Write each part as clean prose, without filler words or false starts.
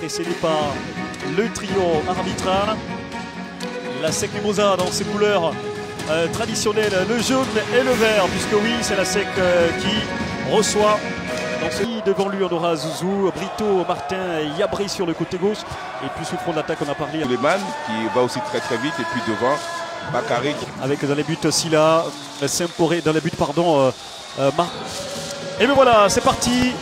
précédé par le trio arbitral. La SEC Mimosa dans ses couleurs traditionnelles, le jaune et le vert, puisque oui, c'est la SEC qui reçoit. Devant lui, on aura Zouzou, Brito, Martin et Yabri sur le côté gauche. Et puis sous le front d'attaque, on a parlé. Suleiman qui va aussi très vite. Et puis devant, Bakary. Avec dans les buts Silla, Semporé, dans les buts, pardon, Et bien voilà, c'est parti.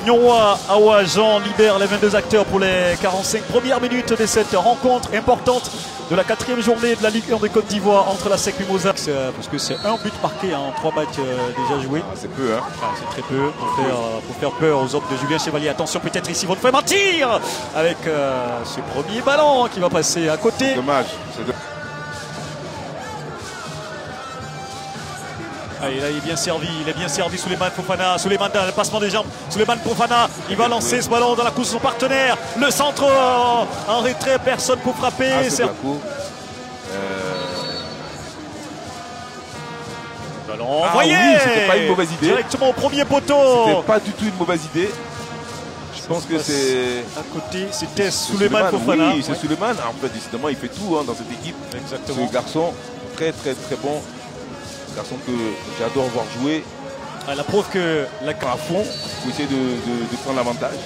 Nyonwa Awa Jean libère les 22 acteurs pour les 45 premières minutes de cette rencontre importante de la 4e journée de la Ligue 1 de Côte d'Ivoire entre la SEC Mimosa. Parce que c'est un but marqué en 3 matchs déjà joués. C'est peu, hein. C'est très peu pour faire peur aux hommes de Julien Chevalier. Attention, peut-être ici, vont faire mentir avec ce premier ballon qui va passer à côté. Dommage. Allez, là, il est bien servi, Souleymane Fofana. Souleymane dans le passement des jambes. Souleymane Fofana, il va lancer ce ballon dans la course de son partenaire. Le centre en retrait, personne pour frapper. Ballon envoyé. Oui, c'était pas une mauvaise idée. Directement au premier poteau. C'était pas du tout une mauvaise idée. Je pense que c'est... À côté, c'était Souleymane Fofana. Oui, c'est Souleymane. En fait, décidément, il fait tout dans cette équipe. Exactement. Ce garçon, très bon. Garçon que j'adore voir jouer. La preuve que la à fond pour essayer de prendre l'avantage.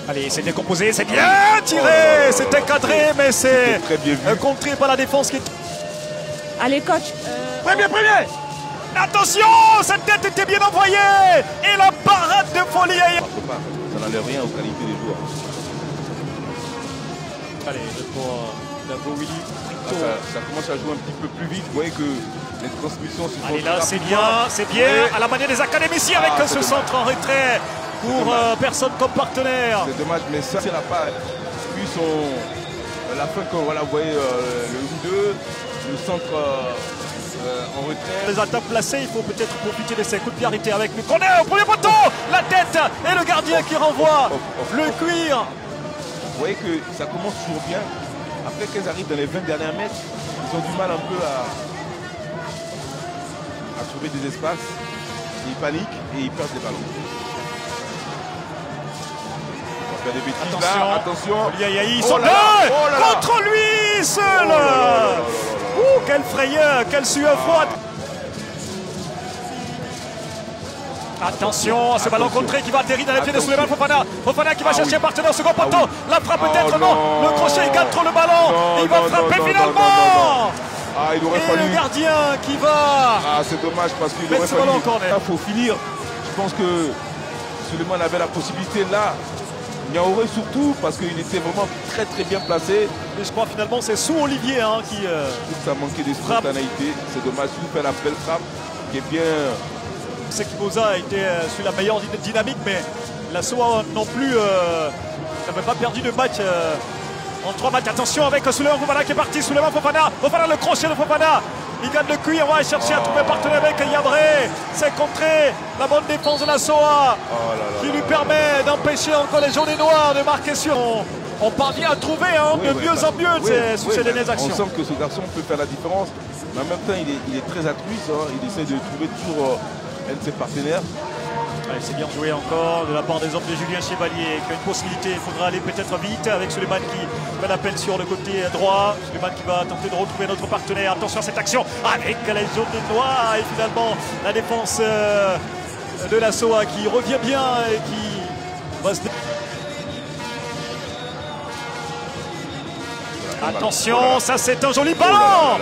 Allez, c'est décomposé, c'est bien tiré, c'est encadré, mais c'est contré par la défense qui est... Allez coach. Premier. Attention, cette tête était bien envoyée et la parade de folie. Ça n'enlève rien aux qualités des joueurs. Allez, pour Davo Willy. Ça commence à jouer un petit peu plus vite. Vous voyez que les transmissions se font. Allez là, c'est bien, à la manière des académiciens avec ce centre en retrait pour personne comme partenaire. C'est dommage, mais ça, c'est la part. Puis la fin, quand voilà, vous voyez le 2, le centre en retrait. Les attaques placées, il faut peut-être profiter de ces coups de pied arrêtés avec le corner au premier poteau, la tête et le gardien qui renvoie le cuir. Vous voyez que ça commence toujours bien. Après qu'ils arrivent dans les 20 derniers mètres, ils ont du mal un peu à trouver des espaces. Ils paniquent et ils perdent les ballons. On fait des bêtises là, attention. Ils sont deux contre lui seul. Quelle frayeur, quelle sueur froide. Attention à ce ballon contré qui va atterrir dans les pieds de Souleymane Fofana. Fofana qui va chercher un partenaire au second poteau. La frappe peut-être non. Le crochet il garde trop le ballon. Il va frapper finalement. Il aurait fallu. Le gardien qui va. C'est dommage parce qu'il aurait fallu. Il faut finir. Je pense que Souleymane avait la possibilité là. Niaouré surtout parce qu'il était vraiment très bien placé. Mais je crois finalement c'est sous Olivier qui. Ça manquait de spontanéité. C'est dommage. Il fait la belle frappe qui est bien. C'est que Mimosa a été sur la meilleure dynamique, mais la SOA non plus n'avait pas perdu de match en 3 matchs. Attention avec Souleymane Fofana qui est parti. Souleymane Fofana, le crochet de Fofana. Il gagne le cuir, on va chercher à trouver un partenaire avec Yabré. C'est contré, la bonne défense de la SOA qui lui permet d'empêcher encore les jaunes et noirs de marquer sur. On parvient à trouver de mieux en mieux sur ces dernières actions. On sent que ce garçon peut faire la différence, mais en même temps il est très altruiste. Il essaie de trouver toujours un de ses partenaires. C'est bien joué encore de la part des hommes de Julien Chevalier qui a une possibilité. Il faudra aller peut-être vite avec Souleymane qui fait l'appel sur le côté droit. Souleymane qui va tenter de retrouver notre partenaire. Attention à cette action avec les jaunes et noirs et finalement la défense de la SOA qui revient bien et qui va se... Attention, ça c'est un joli ballon.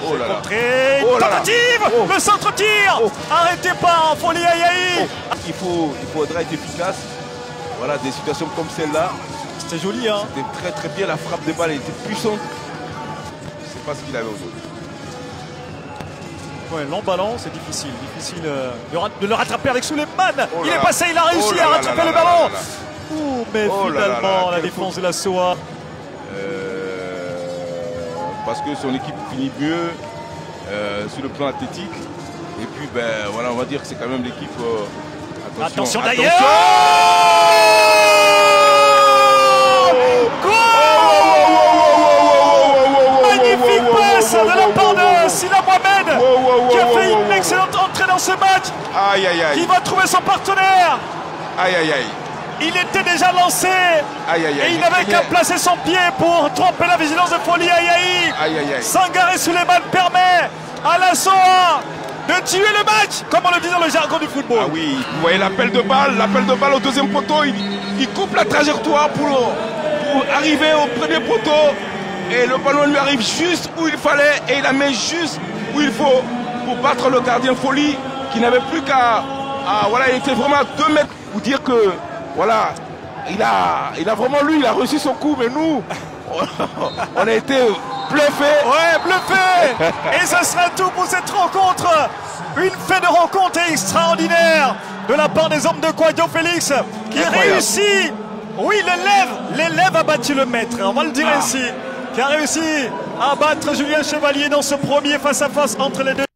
Contré, tentative, le centre tire, arrêtez pas, Folie Ayaï. Il faudra être efficace. Voilà, des situations comme celle-là. C'était joli, C'était très bien, la frappe de balle était puissante. C'est pas ce qu'il avait aujourd'hui. Ouais, long ballon, c'est difficile de le rattraper avec Souleymane. Il est passé, il a réussi à rattraper le ballon. Mais finalement, la défense de la SOA. Parce que son équipe finit mieux sur le plan athlétique. Et puis, voilà, on va dire que c'est quand même l'équipe. Attention d'ailleurs. Magnifique passe de la part de Silla Mohamed qui a fait une excellente entrée dans ce match. Qui va trouver son partenaire. Il était déjà lancé. Et il n'avait qu'à placer son pied pour tromper la vigilance de Folli Ayayi. Sangaré Souleymane permet à la SOA de tuer le match, comme on le dit dans le jargon du football. Ah oui, vous voyez l'appel de balle au deuxième poteau. Il coupe la trajectoire pour arriver au premier poteau. Et le ballon lui arrive juste où il fallait. Et il la met juste où il faut pour battre le gardien Folli, qui n'avait plus qu'à... voilà, il était vraiment à 2 mètres pour dire que... Voilà, il a vraiment il a reçu son coup, mais nous, on a été bluffés. Ouais, bluffés. Et ce sera tout pour cette rencontre. Une fête de rencontre extraordinaire de la part des hommes de Kouadio Félix, qui réussit. Oui, l'élève a battu le maître, on va le dire ainsi. Qui a réussi à battre Julien Chevalier dans ce premier face-à-face entre les deux.